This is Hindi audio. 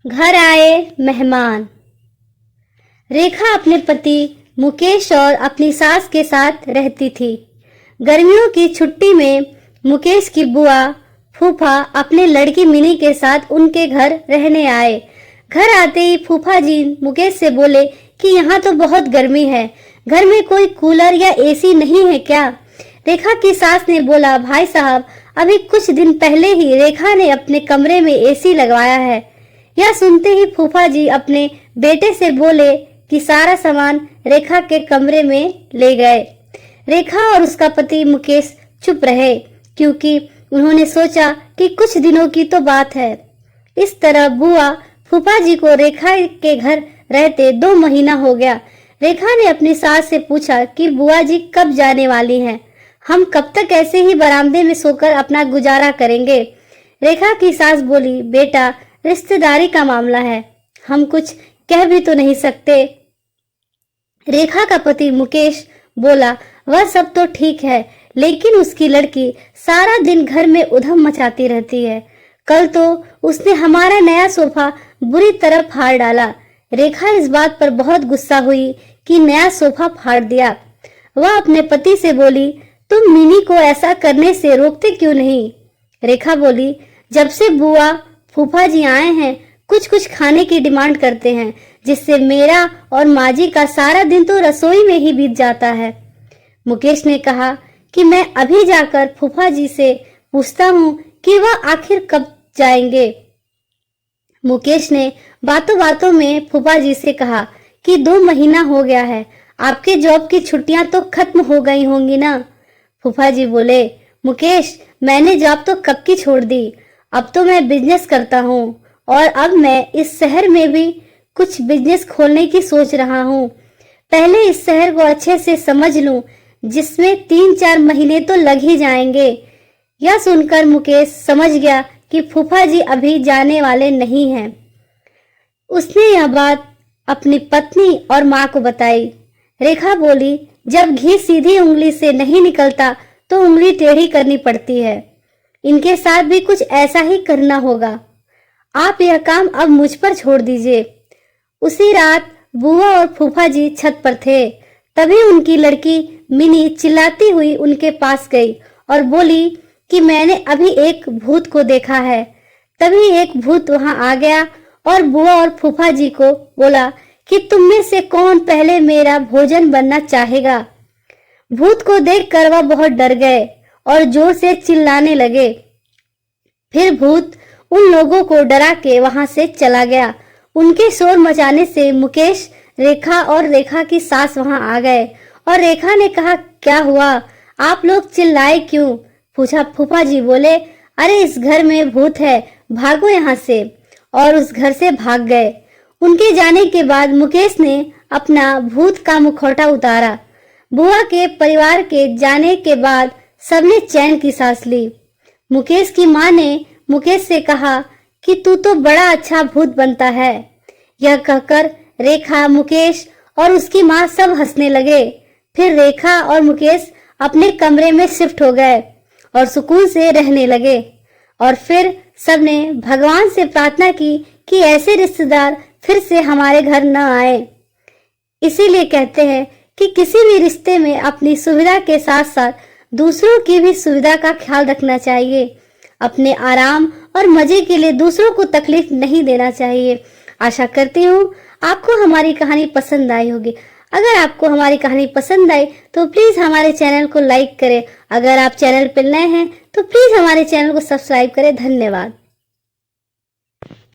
घर आए मेहमान। रेखा अपने पति मुकेश और अपनी सास के साथ रहती थी। गर्मियों की छुट्टी में मुकेश की बुआ फूफा अपने लड़की मिनी के साथ उनके घर रहने आए। घर आते ही फूफा जी मुकेश से बोले कि यहाँ तो बहुत गर्मी है, घर में कोई कूलर या एसी नहीं है क्या? रेखा की सास ने बोला, भाई साहब, अभी कुछ दिन पहले ही रेखा ने अपने कमरे में एसी लगवाया है। यह सुनते ही फूफा जी अपने बेटे से बोले कि सारा सामान रेखा के कमरे में ले गए। रेखा और उसका पति मुकेश चुप रहे क्योंकि उन्होंने सोचा कि कुछ दिनों की तो बात है। इस तरह बुआ फूफा जी को रेखा के घर रहते 2 महीना हो गया। रेखा ने अपनी सास से पूछा कि बुआ जी कब जाने वाली हैं? हम कब तक ऐसे ही बरामदे में सोकर अपना गुजारा करेंगे? रेखा की सास बोली, बेटा, रिश्तेदारी का मामला है, हम कुछ कह भी तो नहीं सकते। रेखा का पति मुकेश बोला, वह सब तो ठीक है, लेकिन उसकी लड़की सारा दिन घर में उधम मचाती रहती है। कल तो उसने हमारा नया सोफा बुरी तरह फाड़ डाला। रेखा इस बात पर बहुत गुस्सा हुई कि नया सोफा फाड़ दिया। वह अपने पति से बोली, तुम मिनी को ऐसा करने से रोकते क्यों नहीं? रेखा बोली, जब से बुआ फूफा जी आए हैं कुछ कुछ खाने की डिमांड करते हैं, जिससे मेरा और माँ जी का सारा दिन तो रसोई में ही बीत जाता है। मुकेश ने कहा कि मैं अभी जाकर फूफा जी से पूछता हूँ कि वह आखिर कब जाएंगे। मुकेश ने बातों बातों में फूफा जी से कहा कि 2 महीना हो गया है, आपके जॉब की छुट्टियां तो खत्म हो गई होंगी ना? फूफा जी बोले, मुकेश, मैंने जॉब तो कब की छोड़ दी, अब तो मैं बिजनेस करता हूँ और अब मैं इस शहर में भी कुछ बिजनेस खोलने की सोच रहा हूँ। पहले इस शहर को अच्छे से समझ लूं, जिसमें 3-4 महीने तो लग ही जाएंगे। यह सुनकर मुकेश समझ गया कि फूफा जी अभी जाने वाले नहीं हैं। उसने यह बात अपनी पत्नी और माँ को बताई। रेखा बोली, जब घी सीधी उंगली से नहीं निकलता तो उंगली टेढ़ी करनी पड़ती है। इनके साथ भी कुछ ऐसा ही करना होगा। आप यह काम अब मुझ पर छोड़ दीजिए। उसी रात बुआ और फूफा जी छत पर थे। तभी उनकी लड़की मिनी चिल्लाती हुई उनके पास गई और बोली कि मैंने अभी एक भूत को देखा है। तभी एक भूत वहां आ गया और बुआ और फूफा जी को बोला कि तुम में से कौन पहले मेरा भोजन बनना चाहेगा। भूत को देखकर वह बहुत डर गए और जोर से चिल्लाने लगे। फिर भूत उन लोगों को डरा के वहां से चला गया। उनके शोर मचाने से मुकेश, रेखा और रेखा की सास वहां आ गए और रेखा ने कहा, क्या हुआ, आप लोग चिल्लाए क्यों? पूछा। फूफा जी बोले, अरे इस घर में भूत है, भागो यहाँ से, और उस घर से भाग गए। उनके जाने के बाद मुकेश ने अपना भूत का मुखौटा उतारा। बुआ के परिवार के जाने के बाद सबने चैन की सांस ली। मुकेश की माँ ने मुकेश से कहा कि तू तो बड़ा अच्छा भूत बनता है। यह कहकर रेखा, मुकेश और उसकी माँ सब हंसने लगे। फिर रेखा और मुकेश अपने कमरे में शिफ्ट हो गए और सुकून से रहने लगे। और फिर सबने भगवान से प्रार्थना की कि ऐसे रिश्तेदार फिर से हमारे घर न आए। इसीलिए कहते हैं कि किसी भी रिश्ते में अपनी सुविधा के साथ साथ दूसरों की भी सुविधा का ख्याल रखना चाहिए। अपने आराम और मजे के लिए दूसरों को तकलीफ नहीं देना चाहिए। आशा करती हूँ आपको हमारी कहानी पसंद आई होगी। अगर आपको हमारी कहानी पसंद आई तो प्लीज हमारे चैनल को लाइक करें। अगर आप चैनल पर नए हैं तो प्लीज हमारे चैनल को सब्सक्राइब करें। धन्यवाद।